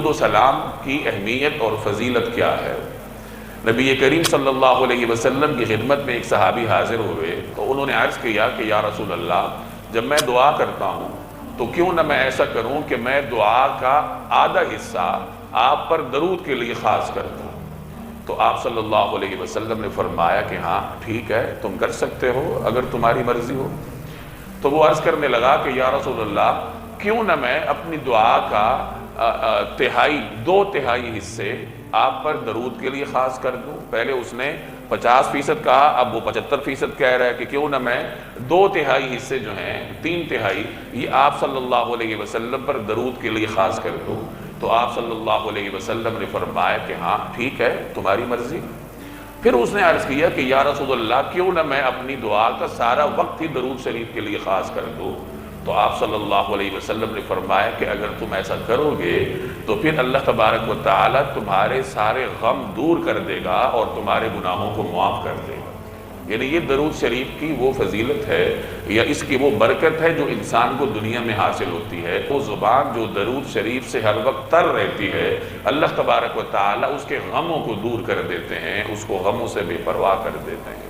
درود و سلام کی اہمیت اور فضیلت کیا ہے۔ نبی کریم صلی اللہ علیہ وسلم کی خدمت میں ایک صحابی حاضر ہوئے تو انہوں نے عرض کیا کہ یا رسول اللہ، جب میں دعا کرتا ہوں تو کیوں نہ میں ایسا کروں کہ میں دعا کا آدھا حصہ آپ پر درود کے لیے خاص کر دوں۔ تو آپ صلی اللہ علیہ وسلم نے فرمایا کہ ہاں ٹھیک ہے، تم کر سکتے ہو اگر تمہاری مرضی ہو۔ تو وہ عرض کرنے لگا کہ یا رسول اللہ، کیوں نہ میں اپنی دعا کا دو تہائی حصے آپ پر درود کے لیے خاص کر دوں۔ پہلے اس نے 50% کہا، اب وہ 75% کہہ رہا ہے کہ کیوں نہ میں 2/3 حصے جو ہیں، 3/3 یہ آپ صلی اللہ علیہ وسلم پر درود کے لیے خاص کر دوں۔ تو آپ صلی اللہ علیہ وسلم نے فرمایا کہ ہاں ٹھیک ہے، تمہاری مرضی۔ پھر اس نے عرض کیا کہ یا رسول اللہ، کیوں نہ میں اپنی دعا کا سارا وقت ہی درود شریف کے لیے خاص کر دوں۔ تو آپ صلی اللہ علیہ وسلم نے فرمایا کہ اگر تم ایسا کرو گے تو پھر اللہ تبارک و تعالی تمہارے سارے غم دور کر دے گا اور تمہارے گناہوں کو معاف کر دے گا۔ یعنی یہ درود شریف کی وہ فضیلت ہے یا اس کی وہ برکت ہے جو انسان کو دنیا میں حاصل ہوتی ہے۔ وہ زبان جو درود شریف سے ہر وقت تر رہتی ہے، اللہ تبارک و تعالی اس کے غموں کو دور کر دیتے ہیں، اس کو غموں سے بے پرواہ کر دیتے ہیں۔